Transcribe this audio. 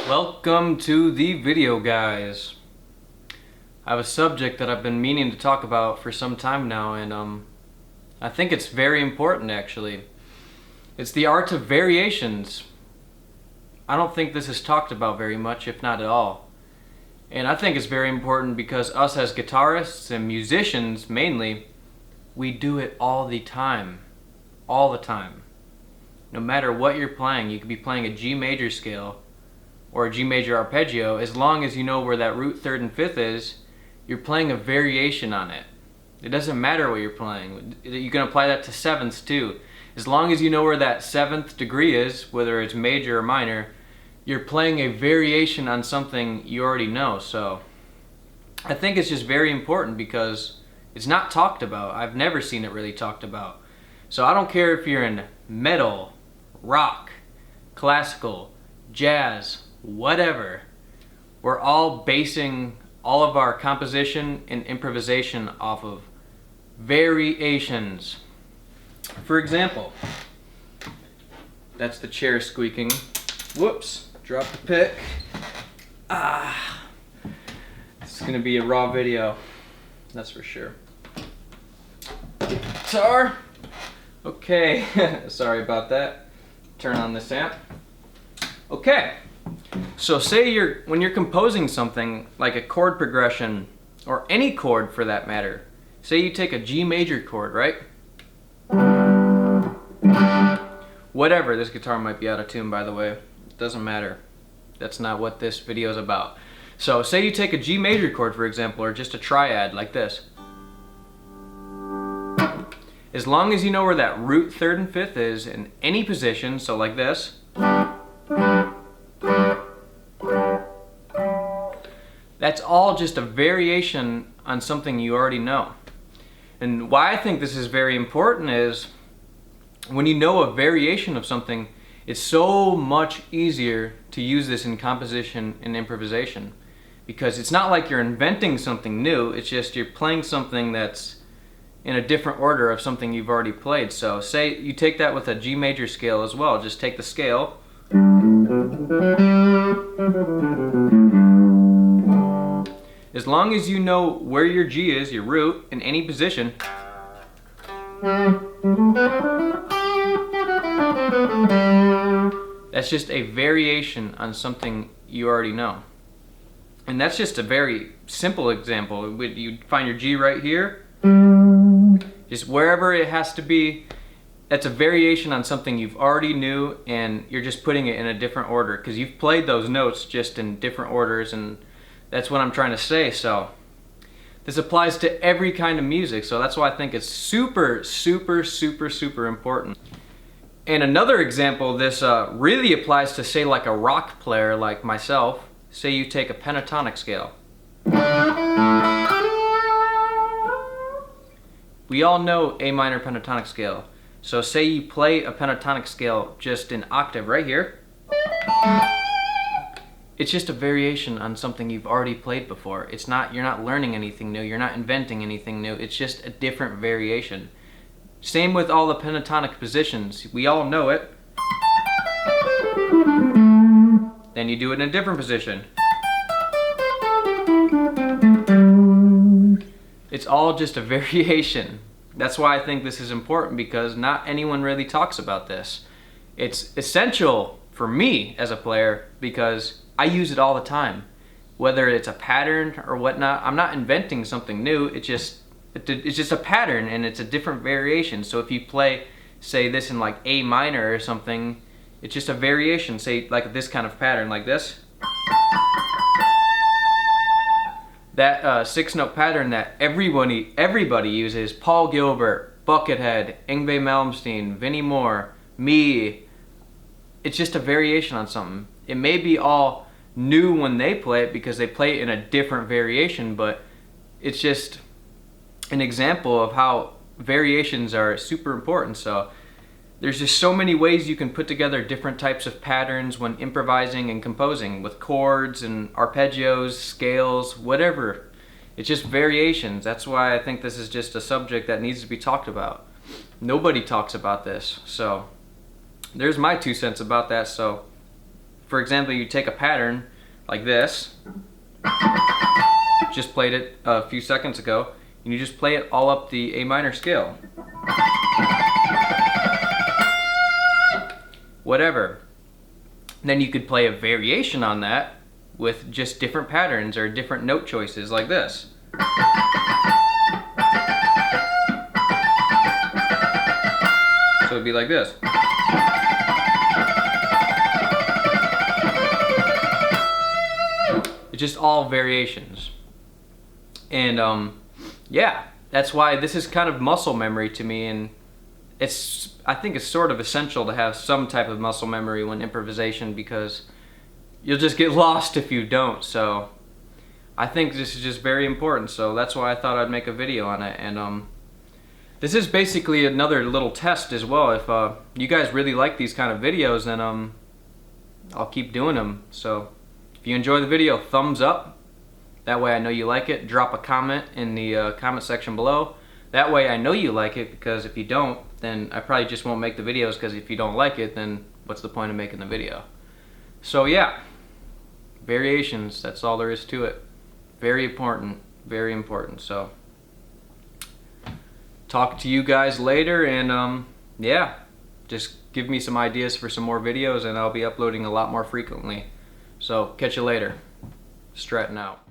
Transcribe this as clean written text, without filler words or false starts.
Welcome to the video, guys. I have a subject that I've been meaning to talk about for some time now, and I think it's very important actually. It's the art of variations. I don't think this is talked about very much, if not at all. And I think it's very important because us as guitarists and musicians mainly, we do it all the time. All the time. No matter what you're playing, you could be playing a G major scale or a G major arpeggio. As long as you know where that root, third, and fifth is, you're playing a variation on it. It doesn't matter what you're playing. You can apply that to sevenths too. As long as you know where that seventh degree is, whether it's major or minor, you're playing a variation on something you already know. So I think it's just very important because it's not talked about. I've never seen it really talked about. So I don't care if you're in metal, rock, classical, jazz, whatever. We're all basing all of our composition and improvisation off of variations. For example, that's the chair squeaking. Whoops, dropped the pick. It's gonna be a raw video, that's for sure. Guitar. Okay, sorry about that. Turn on this amp. Okay, so say when you're composing something like a chord progression, or any chord for that matter. Say you take a G major chord, right? Whatever, this guitar might be out of tune, by the way. It doesn't matter. That's not what this video is about. So say you take a G major chord, for example, or just a triad like this. As long as you know where that root, third, and fifth is in any position, so like this, that's all just a variation on something you already know. And why I think this is very important is when you know a variation of something, it's so much easier to use this in composition and improvisation. Because it's not like you're inventing something new, it's just you're playing something that's in a different order of something you've already played. So say you take that with a G major scale as well. Just take the scale. As long as you know where your G is, your root, in any position, that's just a variation on something you already know. And that's just a very simple example. You'd find your G right here. Just wherever it has to be, that's a variation on something you've already knew, and you're just putting it in a different order because you've played those notes just in different orders, and that's what I'm trying to say. So this applies to every kind of music, so that's why I think it's super, super, super, super important. And another example of this really applies to, say, like a rock player like myself. Say you take a pentatonic scale. We all know A minor pentatonic scale. So say you play a pentatonic scale just an octave right here. It's just a variation on something you've already played before. You're not learning anything new, you're not inventing anything new, it's just a different variation. Same with all the pentatonic positions. We all know it. Then you do it in a different position. It's all just a variation. That's why I think this is important, because not anyone really talks about this. It's essential for me as a player because I use it all the time. Whether it's a pattern or whatnot, I'm not inventing something new, it's just a pattern and it's a different variation. So if you play, say, this in like A minor or something, it's just a variation, say like this kind of pattern like this. That 6-note pattern that everybody uses, Paul Gilbert, Buckethead, Yngwie Malmsteen, Vinnie Moore, me, it's just a variation on something. It may be all new when they play it because they play it in a different variation, but it's just an example of how variations are super important. So there's just so many ways you can put together different types of patterns when improvising and composing with chords and arpeggios, scales, whatever. It's just variations. That's why I think this is just a subject that needs to be talked about. Nobody talks about this. So there's my 2 cents about that. So for example, you take a pattern like this, just played it a few seconds ago, and you just play it all up the A minor scale. Whatever. Then you could play a variation on that with just different patterns or different note choices like this. So it'd be like this. It's just all variations. And yeah, that's why this is kind of muscle memory to me, and I think it's sort of essential to have some type of muscle memory when improvisation, because you'll just get lost if you don't. So I think this is just very important, so that's why I thought I'd make a video on it. And this is basically another little test as well. If you guys really like these kind of videos, then I'll keep doing them. So if you enjoy the video, thumbs up. That way I know you like it. Drop a comment in the comment section below. That way I know you like it, because if you don't, then I probably just won't make the videos, because if you don't like it, then what's the point of making the video? So yeah, variations, that's all there is to it. Very important, very important. So talk to you guys later, and yeah, just give me some ideas for some more videos, and I'll be uploading a lot more frequently. So catch you later. Straten out.